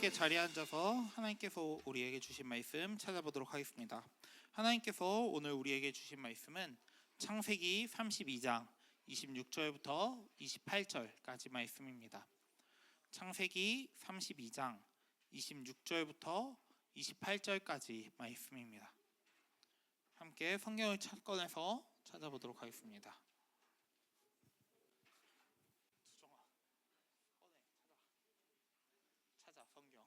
함께 자리에 앉아서 하나님께서 우리에게 주신 말씀 찾아보도록 하겠습니다. 하나님께서 오늘 우리에게 주신 말씀은 창세기 32장 26절부터 28절까지 말씀입니다. 창세기 32장 26절부터 28절까지 말씀입니다. 함께 성경을 꺼내서 찾아보도록 하겠습니다. 찾아 성경.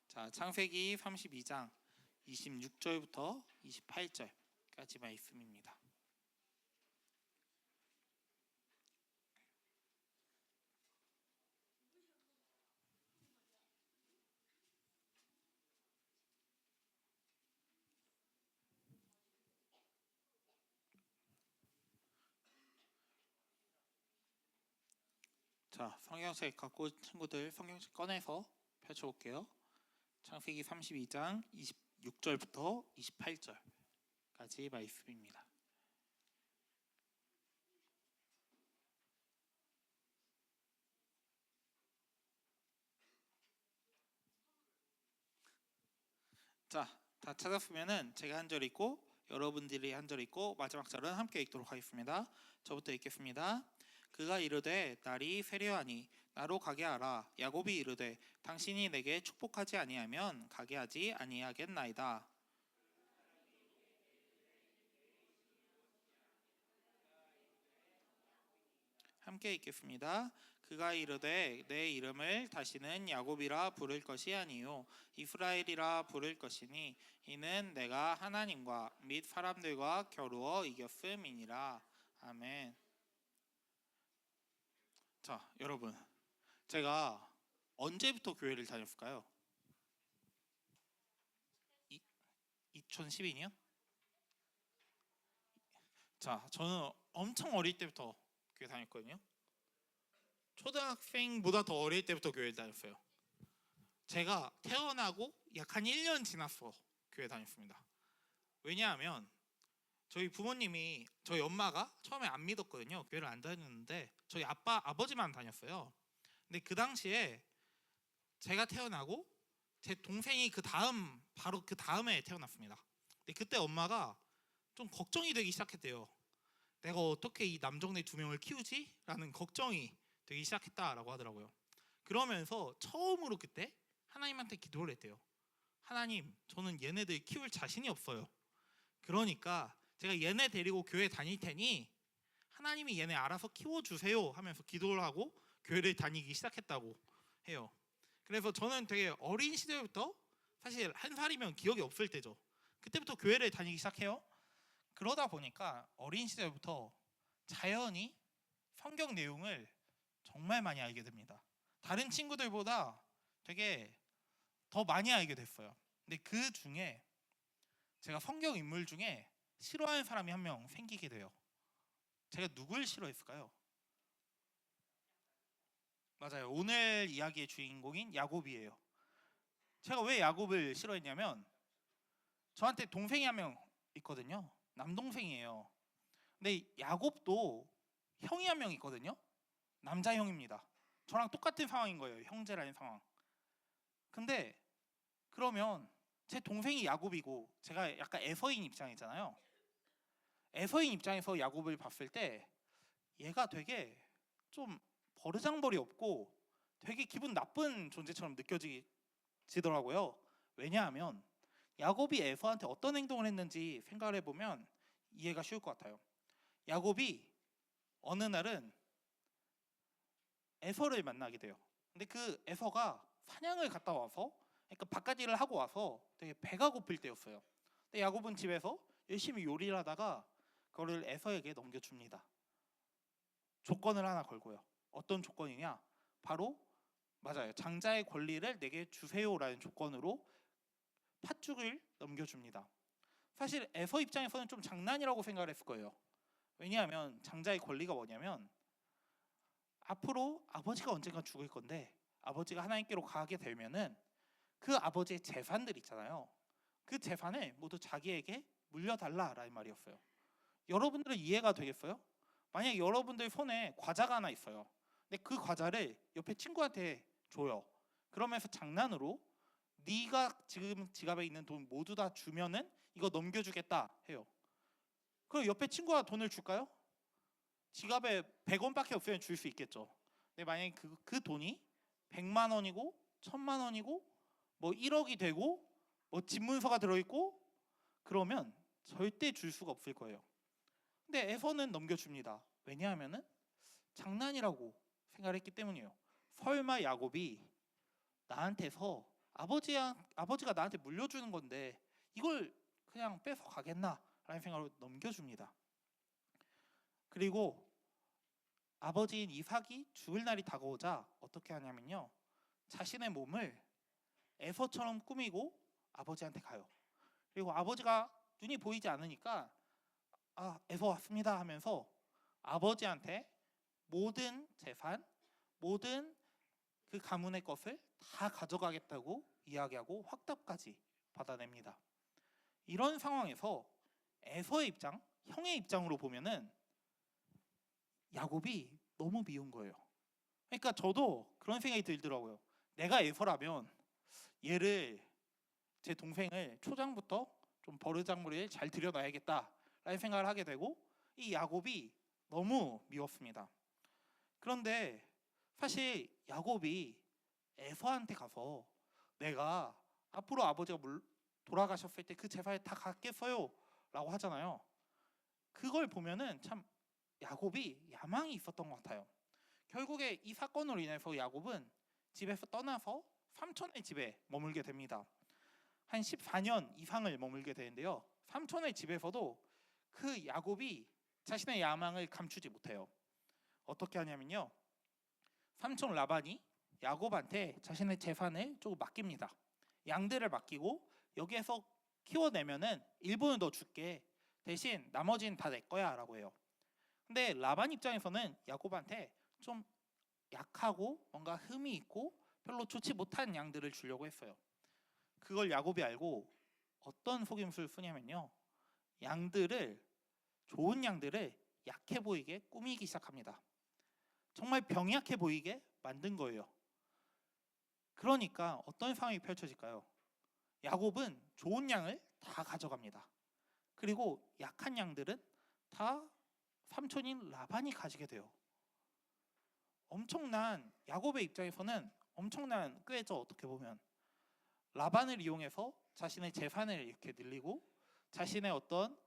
자, 창세기 32장 26절부터 28절까지 말씀입니다. 자, 성경책 갖고 온 친구들 성경책 꺼내서 펼쳐볼게요. 창세기 32장 26절부터 28절까지 말씀입니다. 자, 다 찾았으면은 제가 한 절 읽고 여러분들이 한 절 읽고 마지막 절은 함께 읽도록 하겠습니다. 저부터 읽겠습니다. 그가 이르되 날이 세려하니 나로 가게 하라. 야곱이 이르되 당신이 내게 축복하지 아니하면 가게 하지 아니하겠나이다. 함께 읽겠습니다. 그가 이르되 내 이름을 다시는 야곱이라 부를 것이 아니요 이스라엘이라 부를 것이니 이는 내가 하나님과 및 사람들과 겨루어 이겼음이니라. 아멘. 자, 여러분, 제가 언제부터 교회를 다녔을까요? 2012년이요? 자, 저는 엄청 어릴 때부터 교회 다녔거든요. 초등학생보다 더 어릴 때부터 교회를 다녔어요. 제가 태어나고 약 한 1년 지났어 교회 다녔습니다. 왜냐하면 저희 부모님이, 저희 엄마가 처음에 안 믿었거든요. 교회를 안 다녔는데 저희 아버지만 다녔어요. 근데 그 당시에 제가 태어나고 제 동생이 바로 그 다음에 태어났습니다. 근데 그때 엄마가 좀 걱정이 되기 시작했대요. 내가 어떻게 이 남정네 2명을 키우지? 라는 걱정이 되기 시작했다라고 하더라고요. 그러면서 처음으로 그때 하나님한테 기도를 했대요. 하나님, 저는 얘네들 키울 자신이 없어요. 그러니까 제가 얘네 데리고 교회 다닐 테니 하나님이 얘네 알아서 키워주세요 하면서 기도를 하고 교회를 다니기 시작했다고 해요. 그래서 저는 되게 어린 시절부터, 사실 1살이면 기억이 없을 때죠. 그때부터 교회를 다니기 시작해요. 그러다 보니까 어린 시절부터 자연히 성경 내용을 정말 많이 알게 됩니다. 다른 친구들보다 되게 더 많이 알게 됐어요. 근데 그 중에 제가 성경 인물 중에 싫어하는 사람이 한 명 생기게 돼요. 제가 누굴 싫어했을까요? 맞아요. 오늘 이야기의 주인공인 야곱이에요. 제가 왜 야곱을 싫어했냐면 저한테 동생이 한 명 있거든요. 남동생이에요. 근데 야곱도 형이 한 명 있거든요. 남자 형입니다. 저랑 똑같은 상황인 거예요. 형제라는 상황. 근데 그러면 제 동생이 야곱이고 제가 약간 에서인 입장이잖아요. 에서인 입장에서 야곱을 봤을 때 얘가 되게 좀 버르장벌이 없고 되게 기분 나쁜 존재처럼 느껴지더라고요. 왜냐하면 야곱이 에서한테 어떤 행동을 했는지 생각을 해보면 이해가 쉬울 것 같아요. 야곱이 어느 날은 에서를 만나게 돼요. 근데 그 에서가 사냥을 갔다 와서, 그러니까 바깥 일을 하고 와서 되게 배가 고플 때였어요. 근데 야곱은 집에서 열심히 요리를 하다가 그거를 에서에게 넘겨줍니다. 조건을 하나 걸고요. 어떤 조건이냐? 바로 맞아요. 장자의 권리를 내게 주세요라는 조건으로 팥죽을 넘겨줍니다. 사실 에서 입장에서는 좀 장난이라고 생각을 했을 거예요. 왜냐하면 장자의 권리가 뭐냐면 앞으로 아버지가 언젠가 죽을 건데 아버지가 하나님께로 가게 되면은 그 아버지의 재산들 있잖아요. 그 재산을 모두 자기에게 물려달라라는 말이었어요. 여러분들은 이해가 되겠어요? 만약에 여러분들 손에 과자가 하나 있어요. 근데 그 과자를 옆에 친구한테 줘요. 그러면서 장난으로 네가 지금 지갑에 있는 돈 모두 다 주면은 이거 넘겨주겠다 해요. 그럼 옆에 친구가 돈을 줄까요? 지갑에 100원밖에 없으면 줄 수 있겠죠. 근데 만약에 그 돈이 100만 원이고 1000만 원이고 뭐 1억이 되고 뭐 집문서가 들어있고 그러면 절대 줄 수가 없을 거예요. 근데 에서는 넘겨줍니다. 왜냐하면은 장난이라고 생각을 했기 때문이에요. 설마 야곱이 나한테서 아버지가 나한테 물려주는 건데 이걸 그냥 뺏어 가겠나 라는 생각으로 넘겨줍니다. 그리고 아버지인 이삭이 죽을 날이 다가오자 어떻게 하냐면요, 자신의 몸을 에서처럼 꾸미고 아버지한테 가요. 그리고 아버지가 눈이 보이지 않으니까 에서 왔습니다 하면서 아버지한테 모든 재산, 모든 그 가문의 것을 다 가져가겠다고 이야기하고 확답까지 받아냅니다. 이런 상황에서 에서의 입장, 형의 입장으로 보면은 야곱이 너무 미운 거예요. 그러니까 저도 그런 생각이 들더라고요. 내가 에서라면 얘를, 제 동생을 초장부터 좀 버르장머리를 잘 들여놔야겠다라는 생각을 하게 되고, 이 야곱이 너무 미웠습니다. 그런데 사실 야곱이 에서한테 가서 내가 앞으로 아버지가 돌아가셨을 때 그 재산을 다 갖겠어요 라고 하잖아요. 그걸 보면은 참 야곱이 야망이 있었던 것 같아요. 결국에 이 사건으로 인해서 야곱은 집에서 떠나서 삼촌의 집에 머물게 됩니다. 한 14년 이상을 머물게 되는데요, 삼촌의 집에서도 그 야곱이 자신의 야망을 감추지 못해요. 어떻게 하냐면요, 삼촌 라반이 야곱한테 자신의 재산을 조금 맡깁니다. 양들을 맡기고 여기에서 키워내면은 일부는 너 줄게, 대신 나머지는 다 내 거야 라고 해요. 근데 라반 입장에서는 야곱한테 좀 약하고 뭔가 흠이 있고 별로 좋지 못한 양들을 주려고 했어요. 그걸 야곱이 알고 어떤 속임수를 쓰냐면요, 좋은 양들을 약해 보이게 꾸미기 시작합니다. 정말 병약해 보이게 만든 거예요. 그러니까 어떤 상황이 펼쳐질까요? 야곱은 좋은 양을 다 가져갑니다. 그리고 약한 양들은 다 삼촌인 라반이 가지게 돼요. 야곱의 입장에서는 엄청난 꾀죠. 어떻게 보면 라반을 이용해서 자신의 재산을 이렇게 늘리고 자신의 어떤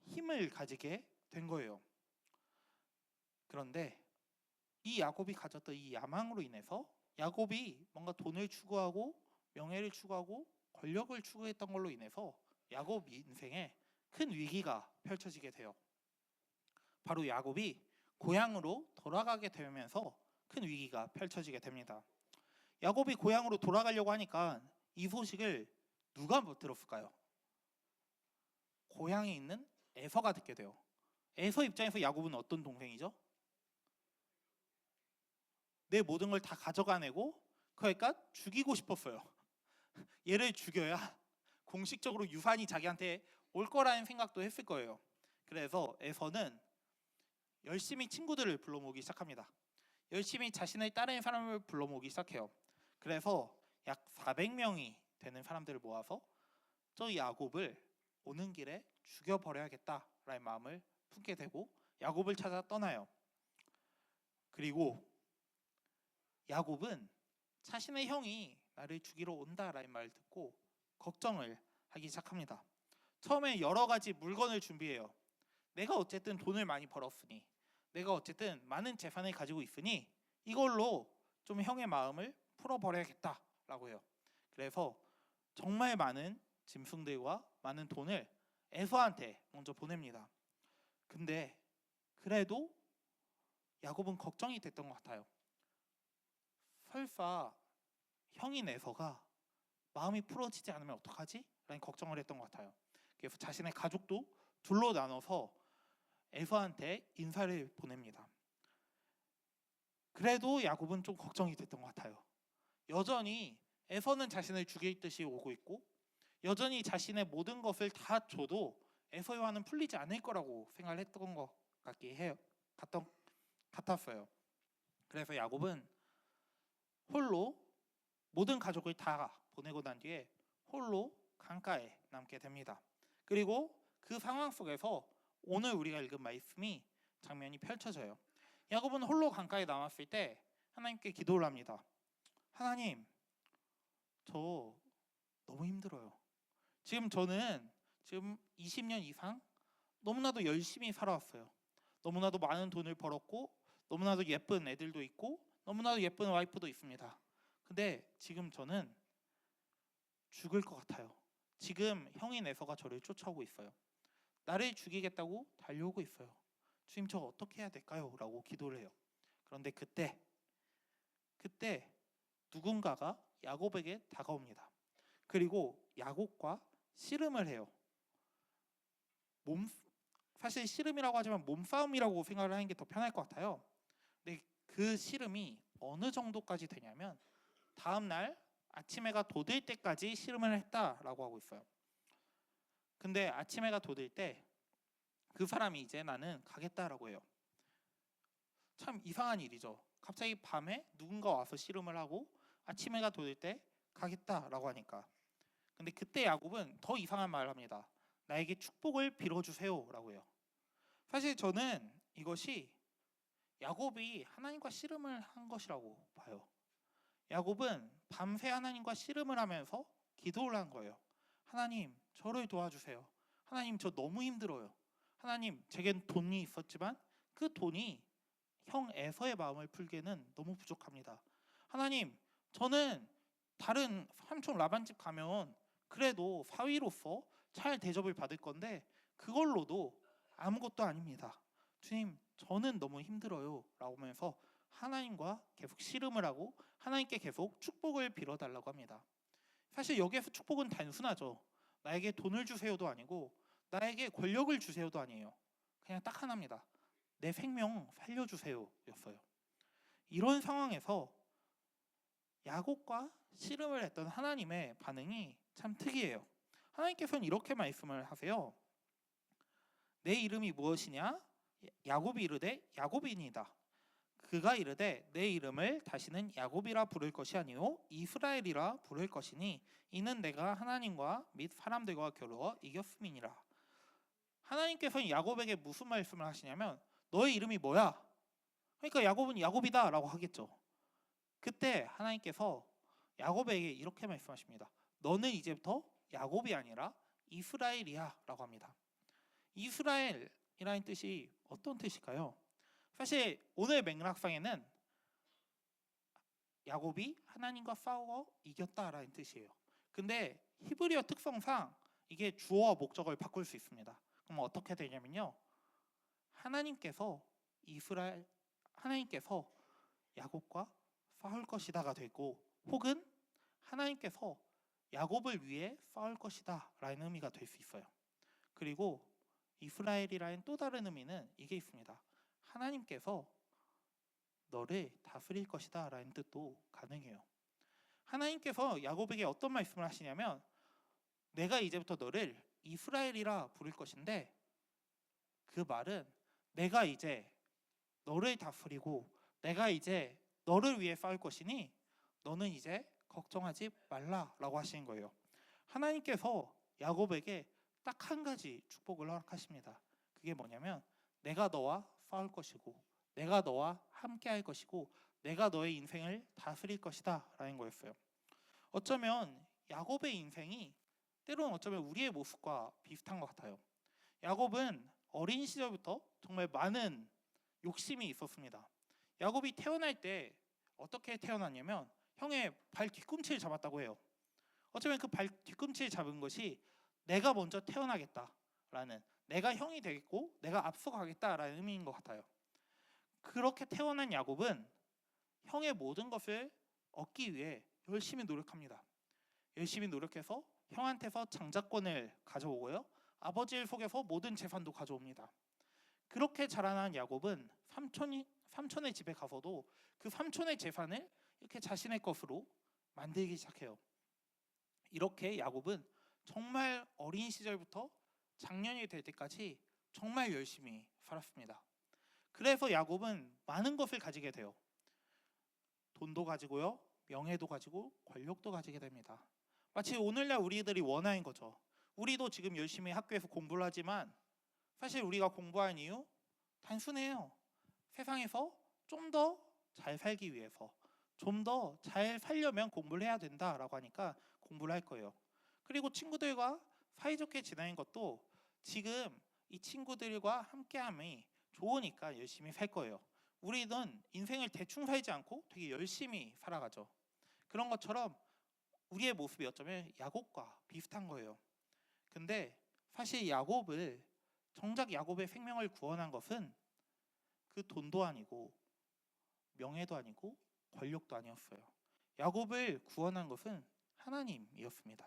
힘을 가지게 된 거예요. 그런데 이 야곱이 가졌던 이 야망으로 인해서 야곱이 뭔가 돈을 추구하고 명예를 추구하고 권력을 추구했던 걸로 인해서 야곱 인생에 큰 위기가 펼쳐지게 돼요. 바로 야곱이 고향으로 돌아가게 되면서 큰 위기가 펼쳐지게 됩니다. 야곱이 고향으로 돌아가려고 하니까 이 소식을 누가 못 들었을까요? 고향에 있는 에서가 듣게 돼요. 에서 입장에서 야곱은 어떤 동생이죠? 내 모든 걸 다 가져가내고 그러니까 죽이고 싶었어요. 얘를 죽여야 공식적으로 유산이 자기한테 올 거라는 생각도 했을 거예요. 그래서 에서는 열심히 친구들을 불러 모으기 시작합니다. 열심히 자신을 따르는 사람을 불러 모으기 시작해요. 그래서 약 400명이 되는 사람들을 모아서 저 야곱을 오는 길에 죽여버려야겠다라는 마음을 품게 되고 야곱을 찾아 떠나요. 그리고 야곱은 자신의 형이 나를 죽이러 온다라는 말을 듣고 걱정을 하기 시작합니다. 처음에 여러 가지 물건을 준비해요. 내가 어쨌든 돈을 많이 벌었으니, 내가 어쨌든 많은 재산을 가지고 있으니 이걸로 좀 형의 마음을 풀어버려야겠다라고 해요. 그래서 정말 많은 짐승들과 많은 돈을 에서한테 먼저 보냅니다. 근데 그래도 야곱은 걱정이 됐던 것 같아요. 설사 형인 에서가 마음이 풀어지지 않으면 어떡하지? 라는 걱정을 했던 것 같아요. 그래서 자신의 가족도 둘로 나눠서 에서한테 인사를 보냅니다. 그래도 야곱은 좀 걱정이 됐던 것 같아요. 여전히 에서는 자신을 죽일 듯이 오고 있고 여전히 자신의 모든 것을 다 줘도 에서와는 풀리지 않을 거라고 생각을 했던 것 같았어요. 그래서 야곱은 홀로 모든 가족을 다 보내고 난 뒤에 홀로 강가에 남게 됩니다. 그리고 그 상황 속에서 오늘 우리가 읽은 말씀이 장면이 펼쳐져요. 야곱은 홀로 강가에 남았을 때 하나님께 기도를 합니다. 하나님, 저 너무 힘들어요. 저는 20년 이상 너무나도 열심히 살아왔어요. 너무나도 많은 돈을 벌었고 너무나도 예쁜 애들도 있고 너무나도 예쁜 와이프도 있습니다. 근데 지금 저는 죽을 것 같아요. 지금 형인 에서가 저를 쫓아오고 있어요. 나를 죽이겠다고 달려오고 있어요. 주님, 저 어떻게 해야 될까요? 라고 기도를 해요. 그런데 그때 누군가가 야곱에게 다가옵니다. 그리고 야곱과 씨름을 해요. 사실 씨름이라고 하지만 몸싸움이라고 생각을 하는 게 더 편할 것 같아요. 근데 그 씨름이 어느 정도까지 되냐면 다음 날 아침 해가 돋을 때까지 씨름을 했다라고 하고 있어요. 근데 아침 해가 돋을 때 그 사람이 이제 나는 가겠다라고 해요. 참 이상한 일이죠. 갑자기 밤에 누군가 와서 씨름을 하고 아침 해가 돋을 때 가겠다라고 하니까. 근데 그때 야곱은 더 이상한 말을 합니다. 나에게 축복을 빌어주세요라고 해요. 사실 저는 이것이 야곱이 하나님과 씨름을 한 것이라고 봐요. 야곱은 밤새 하나님과 씨름을 하면서 기도를 한 거예요. 하나님, 저를 도와주세요. 하나님, 저 너무 힘들어요. 하나님, 제겐 돈이 있었지만 그 돈이 형 에서의 마음을 풀기에는 너무 부족합니다. 하나님, 저는 다른 삼촌 라반 집 가면 그래도 사위로서 잘 대접을 받을 건데 그걸로도 아무것도 아닙니다. 주님, 저는 너무 힘들어요 라고 하면서 하나님과 계속 씨름을 하고 하나님께 계속 축복을 빌어달라고 합니다. 사실 여기에서 축복은 단순하죠. 나에게 돈을 주세요도 아니고 나에게 권력을 주세요도 아니에요. 그냥 딱 하나입니다. 내 생명 살려주세요 였어요. 이런 상황에서 야곱과 씨름을 했던 하나님의 반응이 참 특이해요. 하나님께서는 이렇게 말씀을 하세요. 내 이름이 무엇이냐? 야곱이 이르되 야곱이니이다. 그가 이르되 내 이름을 다시는 야곱이라 부를 것이 아니요 이스라엘이라 부를 것이니 이는 내가 하나님과 및 사람들과 겨루어 이겼음이니라. 하나님께서는 야곱에게 무슨 말씀을 하시냐면 너의 이름이 뭐야? 그러니까 야곱은 야곱이다 라고 하겠죠. 그때 하나님께서 야곱에게 이렇게 말씀하십니다. 너는 이제부터 야곱이 아니라 이스라엘이야 라고 합니다. 이스라엘이라는 뜻이 어떤 뜻일까요? 사실 오늘 맥락상에는 야곱이 하나님과 싸워 이겼다라는 뜻이에요. 근데 히브리어 특성상 이게 주어와 목적을 바꿀 수 있습니다. 그럼 어떻게 되냐면요. 하나님께서 야곱과 싸울 것이다가 되고 혹은 하나님께서 야곱을 위해 싸울 것이다 라는 의미가 될 수 있어요. 그리고 이스라엘이라는 또 다른 의미는 이게 있습니다. 하나님께서 너를 다스릴 것이다 라는 뜻도 가능해요. 하나님께서 야곱에게 어떤 말씀을 하시냐면 내가 이제부터 너를 이스라엘이라 부를 것인데 그 말은 내가 이제 너를 다스리고 내가 이제 너를 위해 싸울 것이니 너는 이제 걱정하지 말라라고 하시는 거예요. 하나님께서 야곱에게 딱 한 가지 축복을 허락하십니다. 그게 뭐냐면 내가 너와 싸울 것이고 내가 너와 함께 할 것이고 내가 너의 인생을 다스릴 것이다 라는 거였어요. 어쩌면 야곱의 인생이 때로는 어쩌면 우리의 모습과 비슷한 것 같아요. 야곱은 어린 시절부터 정말 많은 욕심이 있었습니다. 야곱이 태어날 때 어떻게 태어났냐면 형의 발 뒤꿈치를 잡았다고 해요. 어쩌면 그 발 뒤꿈치를 잡은 것이 내가 먼저 태어나겠다라는, 내가 형이 되겠고 내가 앞서가겠다라는 의미인 것 같아요. 그렇게 태어난 야곱은 형의 모든 것을 얻기 위해 열심히 노력합니다. 열심히 노력해서 형한테서 장자권을 가져오고요. 아버지를 속여서 모든 재산도 가져옵니다. 그렇게 자라난 야곱은 삼촌의 집에 가서도 그 삼촌의 재산을 이렇게 자신의 것으로 만들기 시작해요. 이렇게 야곱은 정말 어린 시절부터 장년이 될 때까지 정말 열심히 살았습니다. 그래서 야곱은 많은 것을 가지게 돼요. 돈도 가지고요, 명예도 가지고 권력도 가지게 됩니다. 마치 오늘날 우리들이 원하는 거죠. 우리도 지금 열심히 학교에서 공부를 하지만 사실 우리가 공부한 이유 단순해요. 세상에서 좀 더 잘 살기 위해서, 좀 더 잘 살려면 공부를 해야 된다라고 하니까 공부를 할 거예요. 그리고 친구들과 사이좋게 지내는 것도 지금 이 친구들과 함께함이 좋으니까 열심히 살 거예요. 우리는 인생을 대충 살지 않고 되게 열심히 살아가죠. 그런 것처럼 우리의 모습이 어쩌면 야곱과 비슷한 거예요. 근데 사실 정작 야곱의 생명을 구원한 것은 그 돈도 아니고 명예도 아니고 권력도 아니었어요. 야곱을 구원한 것은 하나님이었습니다.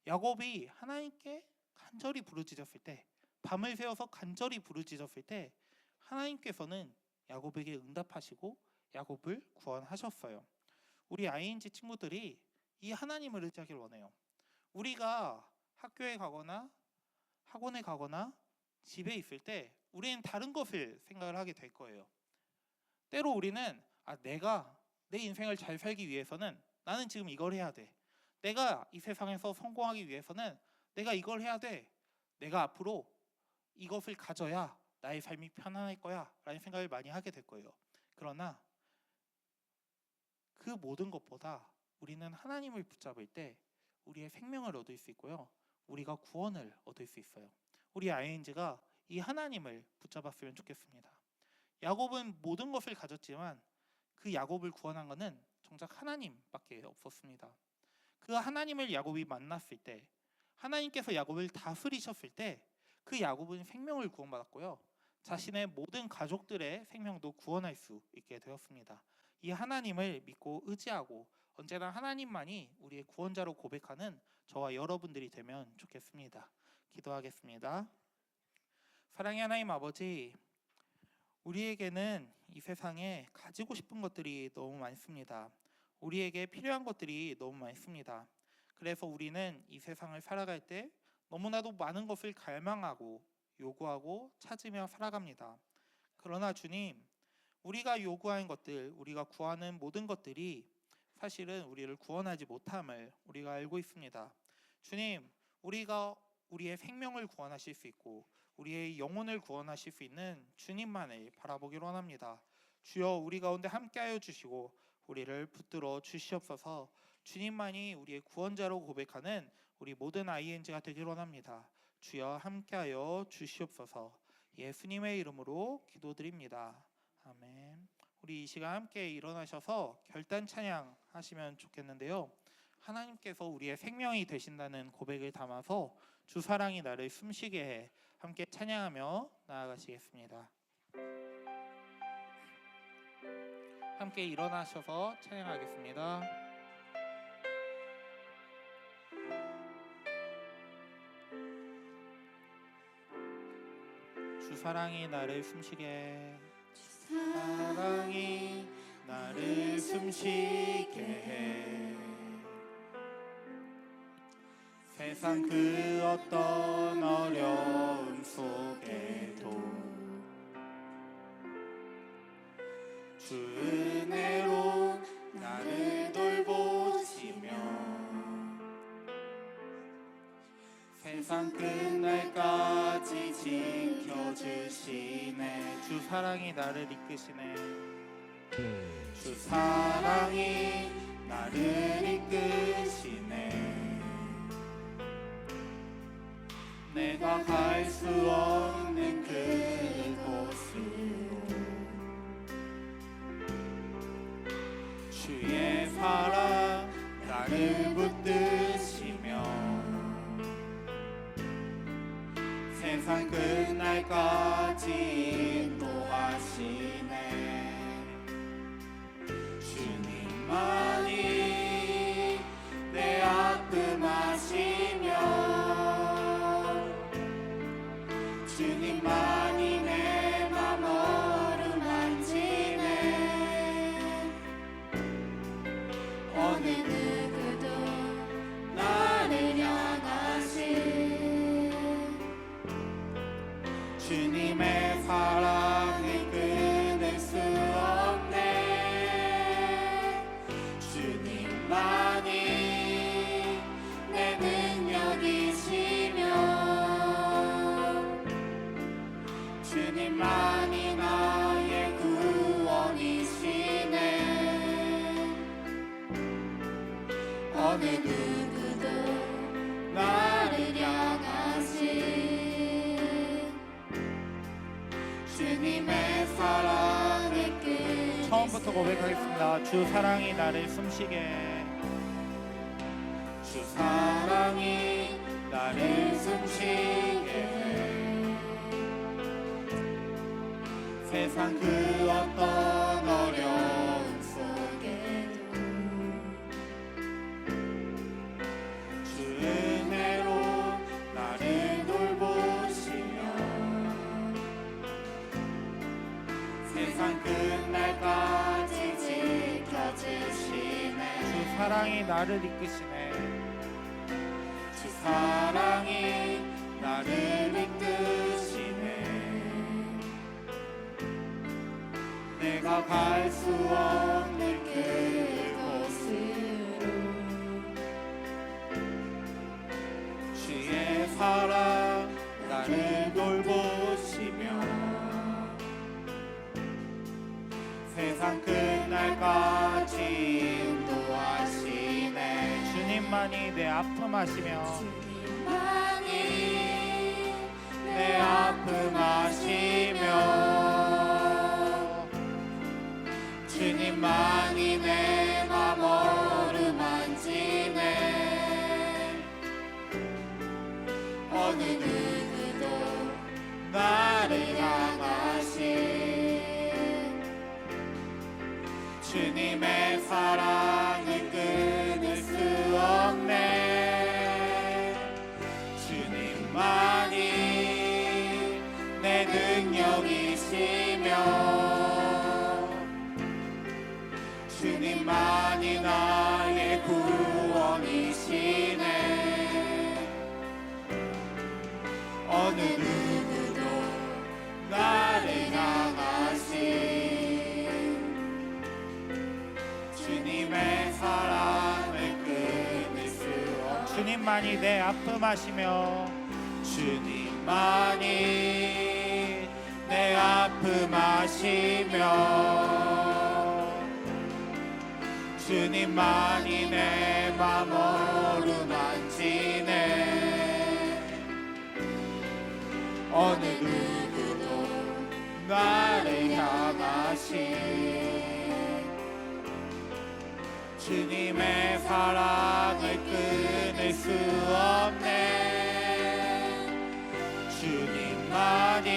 야곱이 하나님께 간절히 부르짖었을 때, 밤을 새워서 간절히 부르짖었을 때 하나님께서는 야곱에게 응답하시고 야곱을 구원하셨어요. 우리 ING 친구들이 이 하나님을 의지하길 원해요. 우리가 학교에 가거나 학원에 가거나 집에 있을 때 우리는 다른 것을 생각을 하게 될 거예요. 때로 우리는 내가 내 인생을 잘 살기 위해서는 나는 지금 이걸 해야 돼. 내가 이 세상에서 성공하기 위해서는 내가 이걸 해야 돼. 내가 앞으로 이것을 가져야 나의 삶이 편안할 거야 라는 생각을 많이 하게 될 거예요. 그러나 그 모든 것보다 우리는 하나님을 붙잡을 때 우리의 생명을 얻을 수 있고요, 우리가 구원을 얻을 수 있어요. 우리 ING가 이 하나님을 붙잡았으면 좋겠습니다. 야곱은 모든 것을 가졌지만 그 야곱을 구원한 것은 정작 하나님밖에 없었습니다. 그 하나님을 야곱이 만났을 때, 하나님께서 야곱을 다스리셨을 때 그 야곱은 생명을 구원받았고요, 자신의 모든 가족들의 생명도 구원할 수 있게 되었습니다. 이 하나님을 믿고 의지하고 언제나 하나님만이 우리의 구원자로 고백하는 저와 여러분들이 되면 좋겠습니다. 기도하겠습니다. 사랑의 하나님 아버지, 우리에게는 이 세상에 가지고 싶은 것들이 너무 많습니다. 우리에게 필요한 것들이 너무 많습니다. 그래서 우리는 이 세상을 살아갈 때 너무나도 많은 것을 갈망하고 요구하고 찾으며 살아갑니다. 그러나 주님, 우리가 요구하는 것들, 우리가 구하는 모든 것들이 사실은 우리를 구원하지 못함을 우리가 알고 있습니다. 주님, 우리가 우리의 생명을 구원하실 수 있고 우리의 영혼을 구원하실 수 있는 주님만을 바라보기로 원합니다. 주여, 우리 가운데 함께하여 주시고 우리를 붙들어 주시옵소서. 주님만이 우리의 구원자로 고백하는 우리 모든 ING가 되기를 원합니다. 주여, 함께하여 주시옵소서. 예수님의 이름으로 기도드립니다. 아멘. 우리 이 시간 함께 일어나셔서 결단 찬양 하시면 좋겠는데요, 하나님께서 우리의 생명이 되신다는 고백을 담아서 주 사랑이 나를 숨쉬게 해 함께 찬양하며 나아가시겠습니다. 함께 일어나셔서 찬양하겠습니다. 주 사랑이 나를 숨쉬게, 사랑이 나를 숨쉬게 해. 세상 그 어떤 어려움 속에도 주 은혜로 나를 돌보시며 세상 끝날까지 지켜주시네. 주 사랑이 나를 이끄시네. 주 사랑이 나를 이끄시네. 내가 갈 수 없는 그곳으로 주의 사랑 나를 붙드시며 세상 끝날까지 인도하시네. 주님만이 내 아픔 아시며 주님만이 내 맘 어루만지네. 어느 누구도 나를 향하신 주님의 사랑을 끊을 수 없네. 어느 누구도 나를 향하신 주님의 사랑의 끝. 처음부터 고백하겠습니다. 주 사랑이 나를 숨쉬게, 주 사랑이 나를 숨쉬게 세상 그 어떤 어려움 속에도 주 은혜로 나를 돌보시며 세상 끝날까지 지켜주시네. 주 사랑이 나를 이끄시네. 주 사랑이 나를 이끄시네. 내가 갈 수 없는 그곳으로 주의 사랑 나를 돌보시며 세상 끝날까지 인도하시네. 주님만이 내 아픔 아시며, 주님만이 내 아픔 아시며 주님만이 내 맘 어루만지네. 어느 누구도 나를 향하신 주님의 사랑을 끊을 수 없네. 주님만이 내 능력이시며 주님만이 나의 구원이시네. 어느 누구도 나를 향하신 주님의 사랑을 끊을 수 없네. 주님만이 내 아픔 아시며, 주님만이 내 아픔 아시며 주님만이 내 맘 어루만지네. 어느 누구도 나를 향하신 주님의 사랑을 끊을 수 없네. 주님만이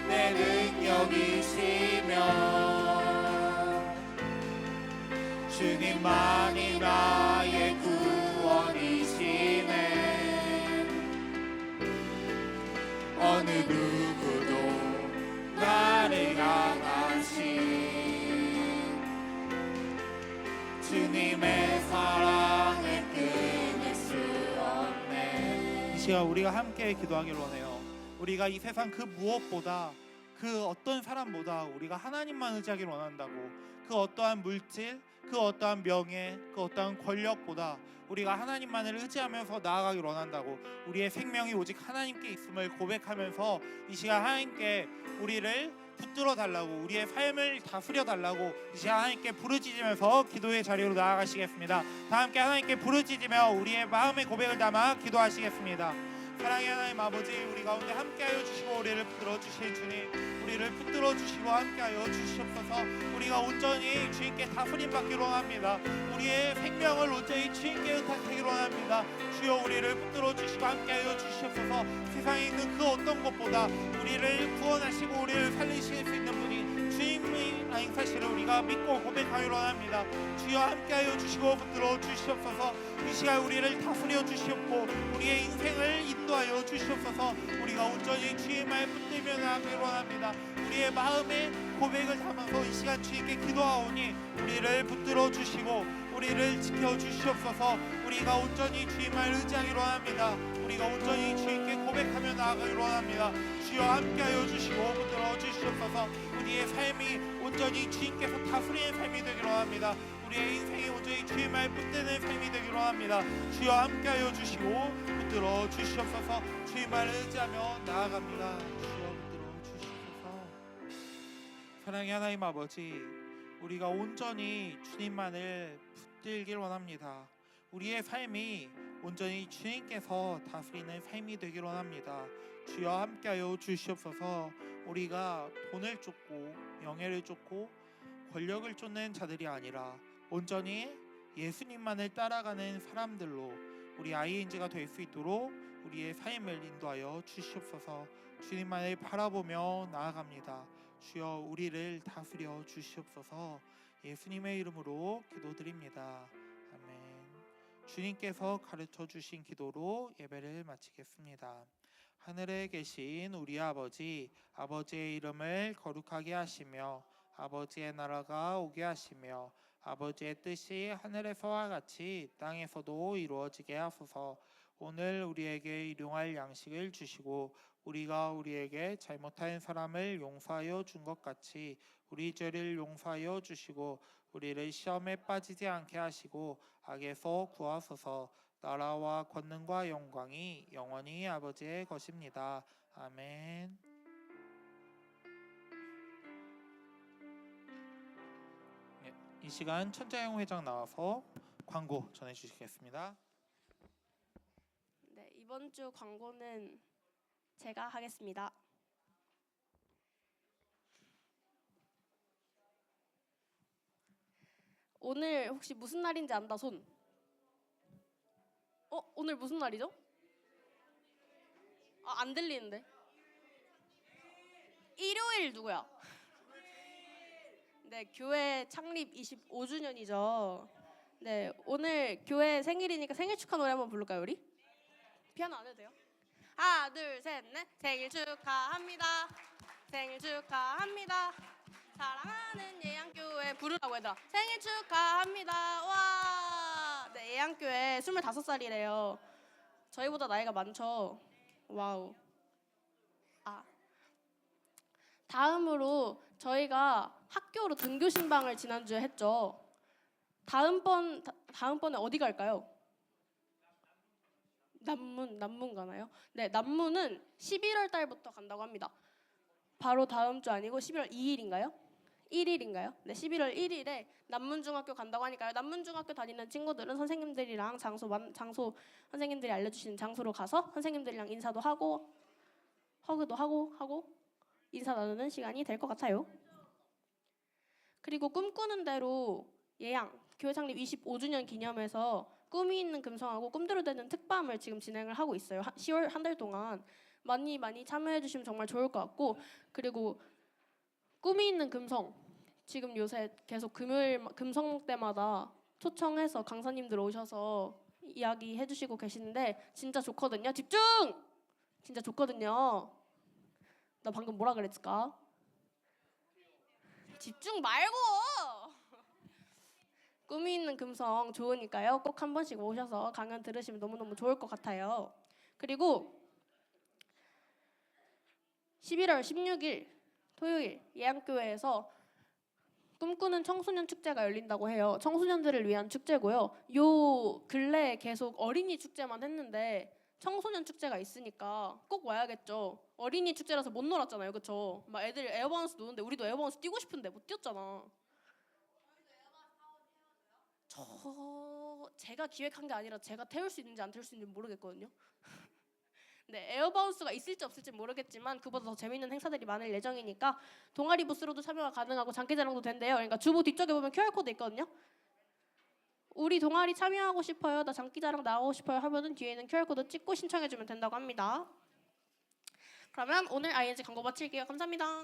내 능력이시며 주님만이 나의 구원이시네. 어느 누구도 나를 향하신 주님의 사랑을 끊을 수 없네. 이 시간 우리가 함께 기도하길 원해요. 우리가 이 세상 그 무엇보다, 그 어떤 사람보다 우리가 하나님만 의지하길 원한다고. 그 어떠한 물질, 그 어떠한 명예, 그 어떠한 권력보다 우리가 하나님만을 의지하면서 나아가길 원한다고. 우리의 생명이 오직 하나님께 있음을 고백하면서 이 시간 하나님께 우리를 붙들어 달라고, 우리의 삶을 다스려 달라고 이 시간 하나님께 부르짖으면서 기도의 자리로 나아가시겠습니다. 다 함께 하나님께 부르짖으며 우리의 마음의 고백을 담아 기도하시겠습니다. 사랑의 하나님 아버지, 우리 가운데 함께하여 주시고 우리를 붙들어 주실 주님, 우리를 붙들어 주시고 함께하여 주시옵소서. 우리가 온전히 주님께 다스림 받기로 합니다. 우리의 생명을 온전히 주님께 의탁하기로 합니다. 주여 우리를 붙들어 주시고 함께하여 주시옵소서. 세상에 있는 그 어떤 것보다 우리를 구원하시고 우리를 살리실 수 있는 분이 주님의 사실을 우리가 믿고 고백하기로 합니다. 주여 함께하여 주시고 붙들어 주시옵소서. 이 시간 우리를 다스려 주시옵고 우리의 인생을 인도하여 주시옵소서. 우리가 온전히 주의 말 붙들며 나아가기로 합니다. 우리의 마음의 고백을 담아서 이 시간 주님께 기도하오니 우리를 붙들어 주시고 우리를 지켜 주시옵소서. 우리가 온전히 주의 말 의지하기로 합니다. 우리가 온전히 주님께 고백하며 나아가기로 합니다. 주여 함께하여 주시고 붙들어 주시옵소서. 우리의 삶이 온전히 주님께서 다스리는 삶이 되기로 합니다. 우리의 인생이 온전히 주의 말 붙드는 삶이 되기로 합니다. 주여 함께하여 주시고 붙들어 주시옵소서. 주의 말을 의지하며 나아갑니다. 주여 붙들어 주시옵소서. 사랑의 하나님 아버지, 우리가 온전히 주님만을 붙들길 원합니다. 우리의 삶이 온전히 주님께서 다스리는 삶이 되길 원합니다. 주여 함께하여 주시옵소서. 우리가 돈을 쫓고 명예를 쫓고 권력을 쫓는 자들이 아니라 온전히 예수님만을 따라가는 사람들로 우리 ING가 될 수 있도록 우리의 삶을 인도하여 주시옵소서. 주님만을 바라보며 나아갑니다. 주여 우리를 다스려 주시옵소서. 예수님의 이름으로 기도드립니다. 아멘. 주님께서 가르쳐 주신 기도로 예배를 마치겠습니다. 하늘에 계신 우리 아버지, 아버지의 이름을 거룩하게 하시며 아버지의 나라가 오게 하시며 아버지의 뜻이 하늘에서와 같이 땅에서도 이루어지게 하소서. 오늘 우리에게 일용할 양식을 주시고 우리가 우리에게 잘못한 사람을 용서하여 준 것 같이 우리 죄를 용서하여 주시고 우리를 시험에 빠지지 않게 하시고 악에서 구하소서. 나라와 권능과 영광이 영원히 아버지의 것입니다. 아멘. 네, 이 시간 천자영 회장 나와서 광고 전해주시겠습니다. 네, 이번 주 광고는 제가 하겠습니다. 오늘 혹시 무슨 날인지 안다 손? 오늘 무슨 날이죠? 안 들리는데. 일요일 누구야? 네, 교회 창립 25주년이죠. 네, 오늘 교회 생일이니까 생일 축하 노래 한번 부를까요, 우리? 피아노 안 해도 돼요? 하나, 둘, 셋, 넷. 생일 축하합니다. 생일 축하합니다. 사랑하는 예양교회 부르라고 얘들아. 생일 축하합니다. 와. 네, 예양교회 25살이래요. 저희보다 나이가 많죠. 와우. 다음으로 저희가 학교로 등교 신방을 지난주에 했죠. 다음번에 어디 갈까요? 남문 가나요? 네, 남문은 11월 달부터 간다고 합니다. 바로 다음 주 아니고 11월 2일인가요? 1일인가요? 네, 11월 1일에 남문중학교 간다고 하니까요. 남문중학교 다니는 친구들은 선생님들이랑 장소 선생님들이 알려주시는 장소로 가서 선생님들이랑 인사도 하고 허그도 하고 인사 나누는 시간이 될 것 같아요. 그리고 꿈꾸는 대로 예양 교회 창립 25주년 기념해서 꿈이 있는 금성하고 꿈대로 되는 특밤을 지금 진행을 하고 있어요. 10월 한 달 동안 많이 참여해 주시면 정말 좋을 것 같고, 그리고 꿈이 있는 금성 지금 요새 계속 금요일 금성 때마다 초청해서 강사님들 오셔서 이야기해 주시고 계시는데 진짜 좋거든요. 집중! 진짜 좋거든요. 나 방금 뭐라 그랬을까? 집중 말고! 꿈이 있는 금성 좋으니까요. 꼭 한 번씩 오셔서 강연 들으시면 너무너무 좋을 것 같아요. 그리고 11월 16일 토요일 예양교회에서 꿈꾸는 청소년 축제가 열린다고 해요. 청소년들을 위한 축제고요. 요 근래에 계속 어린이 축제만 했는데 청소년 축제가 있으니까 꼭 와야겠죠. 어린이 축제라서 못 놀았잖아요, 그쵸? 막 애들 에어바운스 노는데 우리도 에어바운스 뛰고 싶은데 못 뛰었잖아. 제가 기획한 게 아니라 제가 태울 수 있는지 안 태울 수 있는지 모르겠거든요. 네, 에어바운스가 있을지 없을지 모르겠지만 그보다 더 재밌는 행사들이 많을 예정이니까 동아리 부스로도 참여가 가능하고 장기자랑도 된대요. 그러니까 주보 뒤쪽에 보면 QR코드 있거든요. 우리 동아리 참여하고 싶어요, 나 장기자랑 나가고 싶어요 하면은 뒤에 있는 QR코드 찍고 신청해주면 된다고 합니다. 그러면 오늘 ING 광고 마칠게요. 감사합니다.